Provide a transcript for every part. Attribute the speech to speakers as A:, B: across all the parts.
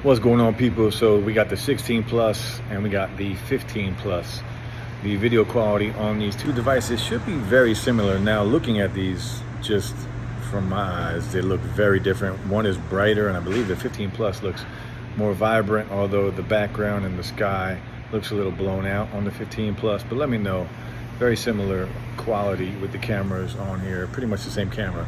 A: What's going on, people? So we got the 16 plus and we got the 15 plus. The video quality on these two devices should be very similar. Now, looking at these just from my eyes, they look very different. One is brighter, and I believe the 15 plus looks more vibrant, although the background and the sky looks a little blown out on the 15 plus. But let me know. Very similar quality with the cameras on here, pretty much the same camera.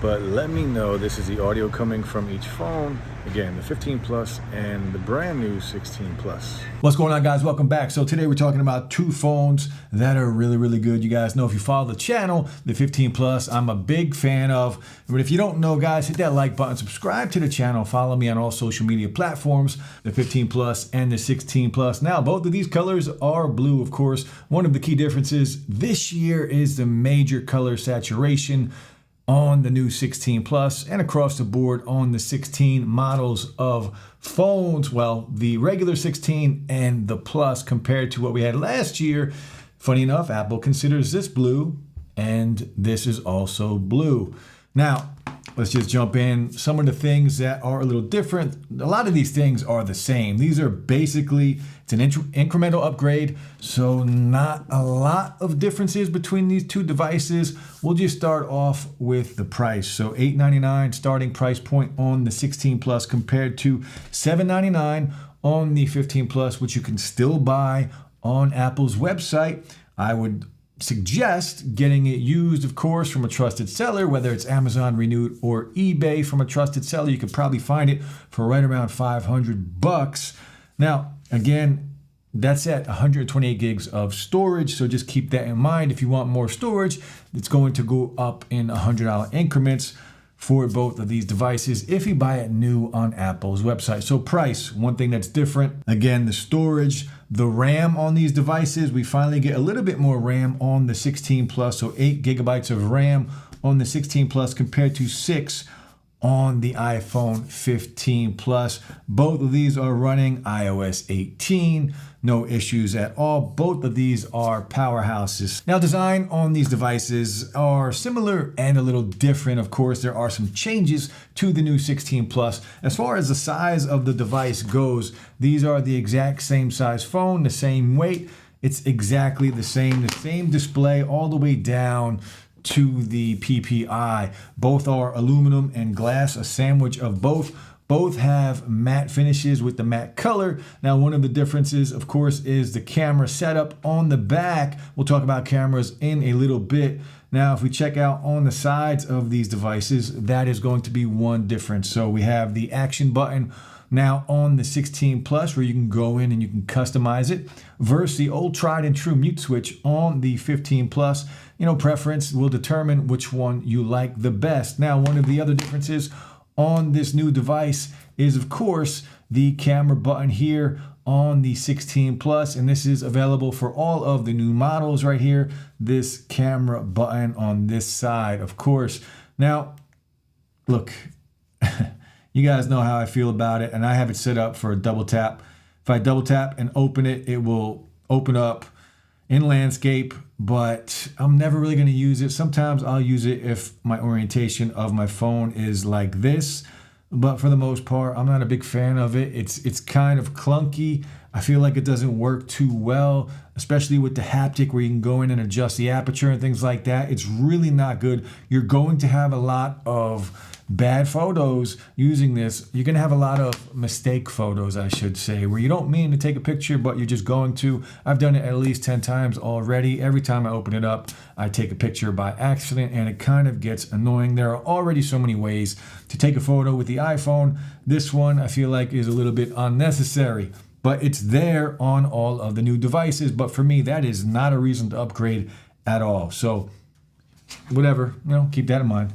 A: But let me know. This is the audio coming from each phone. Again, the 15 plus and the brand new 16 plus.
B: What's going on, guys? Welcome back. So today we're talking about two phones that are really good. You guys know, if you follow the channel, the 15 plus I'm a big fan of. But if you don't know, guys, hit that like button, subscribe to the channel, follow me on all social media platforms, the 15 plus and the 16 plus. Now, both of these colors are blue, of course. One of the key differences this year is the major color saturation on the new 16 plus and across the board on the 16 models of phones. Well, the regular 16 and the plus compared to what we had last year. Funny enough, Apple considers this blue and this is also blue. Now, let's just jump in. Some of the things that are a little different, a lot of these things are the same. These are basically, it's an incremental upgrade, so not a lot of differences between these two devices. We'll just start off with the price. So $899 starting price point on the 16 plus compared to $799 on the 15 plus, which you can still buy on Apple's website. I would suggest getting it used, of course, from a trusted seller, whether it's Amazon, Renewed, or eBay. From a trusted seller, you could probably find it for right around $500. Now, again, that's at 128 gigs of storage, so just keep that in mind. If you want more storage, it's going to go up in $100 increments for both of these devices if you buy it new on Apple's website. So price, one thing that's different, again, the storage, the RAM on these devices, we finally get a little bit more RAM on the 16 plus, so 8 gigabytes of RAM on the 16 plus compared to 6 on the iPhone 15 plus. Both of these are running iOS 18. No issues at all. Both of these are powerhouses. Now, design on these devices are similar and a little different. Of course, there are some changes to the new 16 plus. As far as the size of the device goes, these are the exact same size phone, the same weight. It's exactly the same display all the way down to the PPI. Both are aluminum and glass, a sandwich of both. Both have matte finishes with the matte color. Now, one of the differences, of course, is the camera setup on the back. We'll talk about cameras in a little bit. Now, if we check out on the sides of these devices, that is going to be one difference. So we have the action button now on the 16 plus, where you can go in and you can customize it, versus the old tried and true mute switch on the 15 plus. Preference will determine which one you like the best. Now, one of the other differences on this new device is, of course, the camera button here on the 16 plus, and this is available for all of the new models right here. This camera button on this side, of course. Now, look, you guys know how I feel about it, and I have it set up for a double tap. If I double tap and open it, it will open up in landscape, but I'm never really going to use it. Sometimes I'll use it if my orientation of my phone is like this, but for the most part, I'm not a big fan of it. It's kind of clunky. I feel like it doesn't work too well, especially with the haptic where you can go in and adjust the aperture and things like that. It's really not good. You're going to have a lot of bad photos using this. You're going to have a lot of mistake photos, I should say, where you don't mean to take a picture, but you're just going to. I've done it at least 10 times already. Every time I open it up, I take a picture by accident, and it kind of gets annoying. There are already so many ways to take a photo with the iPhone. This one, I feel like, is a little bit unnecessary, but it's there on all of the new devices. But for me, that is not a reason to upgrade at all. So whatever, keep that in mind.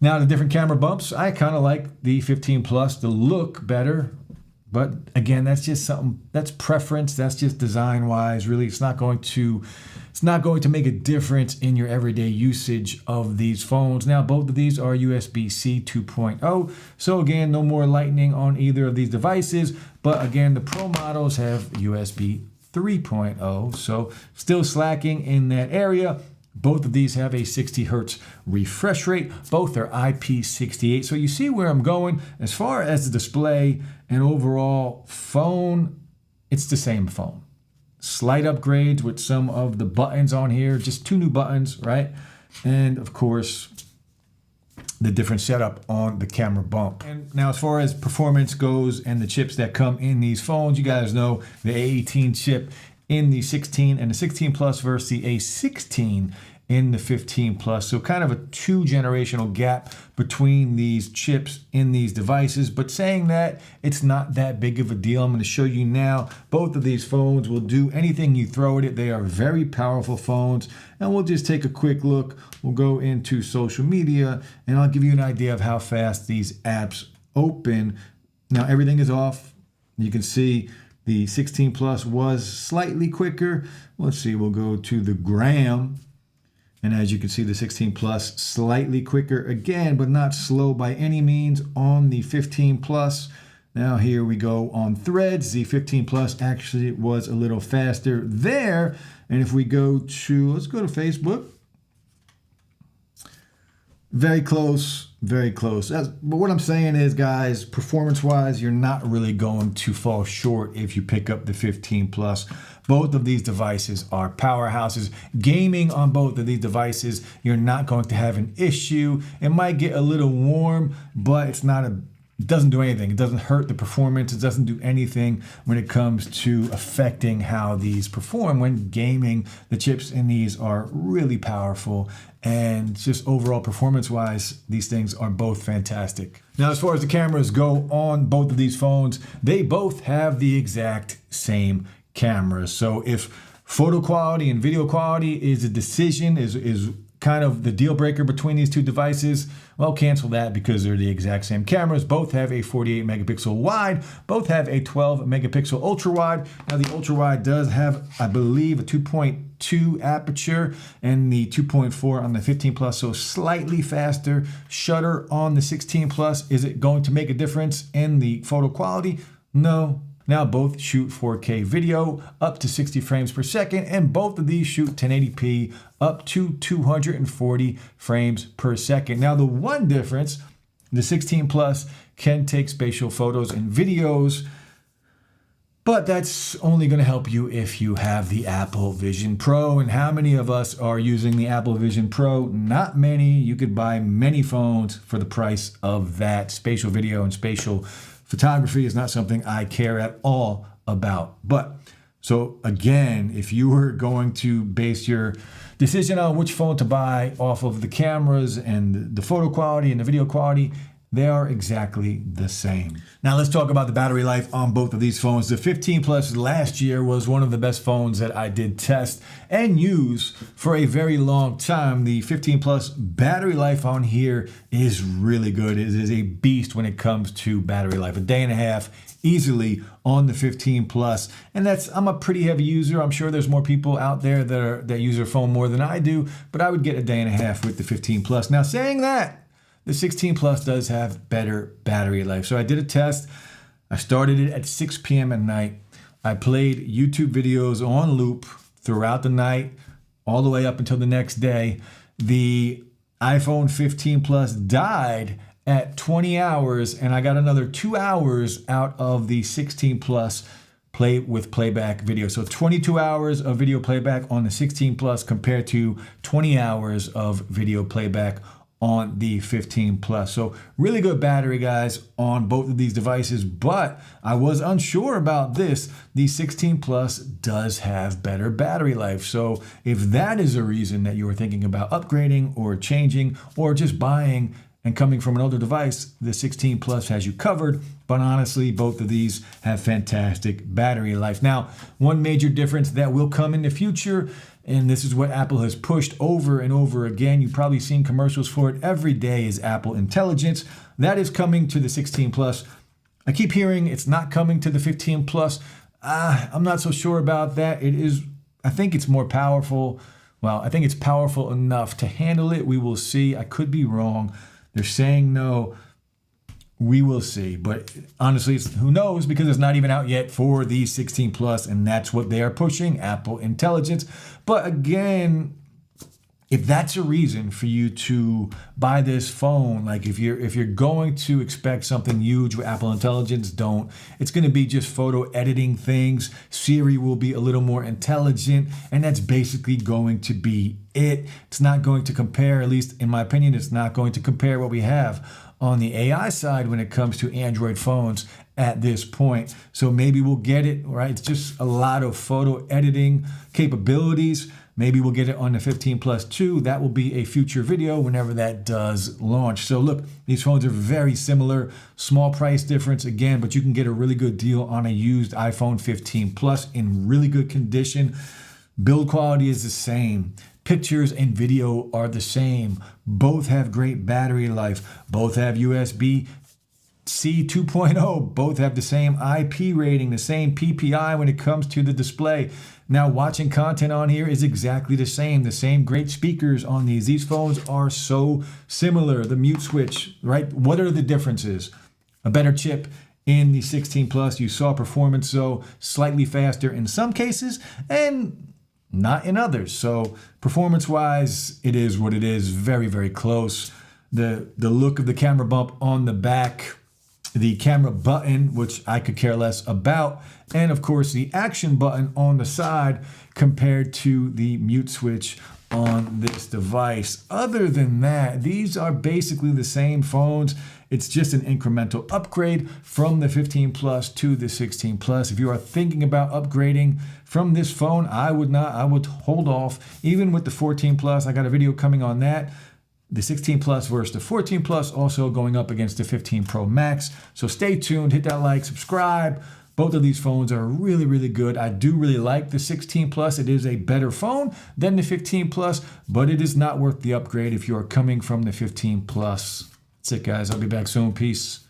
B: Now, the different camera bumps, I kind of like the 15 plus, the look better. But again, that's just something, that's preference. That's just design wise. Really, it's not going to make a difference in your everyday usage of these phones. Now, both of these are USB-C 2.0. So again, no more Lightning on either of these devices. But again, the Pro models have USB 3.0. So still slacking in that area. Both of these have a 60 hertz refresh rate. Both are IP68. So you see where I'm going. As far as the display and overall phone, it's the same phone. Slight upgrades with some of the buttons on here, just 2 new buttons, right? And of course, the different setup on the camera bump. And now as far as performance goes and the chips that come in these phones, you guys know the A18 chip in the 16 and the 16 Plus versus the A16 in the 15 Plus. So kind of a 2 generational gap between these chips in these devices. But saying that, it's not that big of a deal. I'm going to show you now. Both of these phones will do anything you throw at it. They are very powerful phones. And we'll just take a quick look. We'll go into social media and I'll give you an idea of how fast these apps open. Now everything is off. You can see the 16 Plus was slightly quicker. Let's see, we'll go to the gram. And as you can see, the 16 Plus slightly quicker again, but not slow by any means on the 15 Plus. Now here we go on Threads. The 15 Plus actually was a little faster there. And if we go to, let's go to Facebook. Very close, very close. But what I'm saying is, guys, performance-wise, you're not really going to fall short if you pick up the 15 Plus. Both of these devices are powerhouses. Gaming on both of these devices, you're not going to have an issue. It might get a little warm, but it doesn't do anything. It doesn't hurt the performance. It doesn't do anything when it comes to affecting how these perform. When gaming, the chips in these are really powerful, and just overall performance-wise, these things are both fantastic. Now, as far as the cameras go on both of these phones, they both have the exact same cameras. So if photo quality and video quality is a decision, is kind of the deal breaker between these two devices, well, cancel that because they're the exact same cameras. Both have a 48 megapixel wide, both have a 12 megapixel ultra wide. Now the ultra wide does have, I believe, a 2.2 aperture and the 2.4 on the 15 Plus, so slightly faster shutter on the 16 Plus. Is it going to make a difference in the photo quality? No. Now both shoot 4K video up to 60 frames per second, and both of these shoot 1080p up to 240 frames per second. Now the one difference, the 16 Plus can take spatial photos and videos, but that's only going to help you if you have the Apple Vision Pro. And how many of us are using the Apple Vision Pro? Not many. You could buy many phones for the price of that. Spatial video and spatial photography is not something I care at all about. But so again, if you were going to base your decision on which phone to buy off of the cameras and the photo quality and the video quality, they are exactly the same. Now let's talk about the battery life on both of these phones. The 15 Plus last year was one of the best phones that I did test and use for a very long time. The 15 Plus battery life on here is really good. It is a beast when it comes to battery life. A day and a half easily on the 15 Plus. And I'm a pretty heavy user. I'm sure there's more people out there that use their phone more than I do, but I would get a day and a half with the 15 Plus. Now saying that, the 16 Plus does have better battery life. So I did a test. I started it at 6 p.m. at night. I played YouTube videos on loop throughout the night, all the way up until the next day. The iPhone 15 Plus died at 20 hours, and I got another 2 hours out of the 16 Plus with playback video. So 22 hours of video playback on the 16 Plus compared to 20 hours of video playback on the 15 Plus. So really good battery, guys, on both of these devices, but I was unsure about this. The 16 Plus does have better battery life. So if that is a reason that you are thinking about upgrading or changing or just buying and coming from an older device, the 16 Plus has you covered. But honestly, both of these have fantastic battery life. Now, one major difference that will come in the future, and this is what Apple has pushed over and over again, you've probably seen commercials for it every day, is Apple Intelligence. That is coming to the 16 Plus. I keep hearing it's not coming to the 15 Plus. I'm not so sure about that. I think it's more powerful. Well, I think it's powerful enough to handle it. We will see. I could be wrong. They're saying no. We will see. But honestly, who knows, because it's not even out yet for the 16 Plus, and that's what they are pushing, Apple Intelligence. But again, if that's a reason for you to buy this phone, like if you're going to expect something huge with Apple Intelligence, don't. It's going to be just photo editing things. Siri will be a little more intelligent, and that's basically going to be it. It's not going to compare, at least in my opinion, it's not going to compare what we have on the AI side when it comes to Android phones at this point. So maybe we'll get it, right? It's just a lot of photo editing capabilities. Maybe we'll get it on the 15 Plus 2. That will be a future video whenever that does launch. So look, these phones are very similar. Small price difference again, but you can get a really good deal on a used iPhone 15 Plus in really good condition. Build quality is the same. Pictures and video are the same. Both have great battery life. Both have USB-C 2.0. Both have the same IP rating, the same PPI when it comes to the display. Now, watching content on here is exactly the same great speakers on these. These phones are so similar. The mute switch, right? What are the differences? A better chip in the 16 Plus. You saw performance, so slightly faster in some cases and not in others. So performance-wise, it is what it is. Very, very close. The look of the camera bump on the back, the camera button, which I could care less about, and of course the action button on the side compared to the mute switch on this device. Other than that, these are basically the same phones. It's just an incremental upgrade from the 15 Plus to the 16 Plus. If you are thinking about upgrading from this phone, I would not. I would hold off. Even with the 14 Plus, I got a video coming on that. The 16 Plus versus the 14 Plus, also going up against the 15 Pro Max. So stay tuned, hit that like, subscribe. Both of these phones are really, really good. I do really like the 16 Plus. It is a better phone than the 15 Plus, but it is not worth the upgrade if you are coming from the 15 Plus. That's it, guys. I'll be back soon. Peace.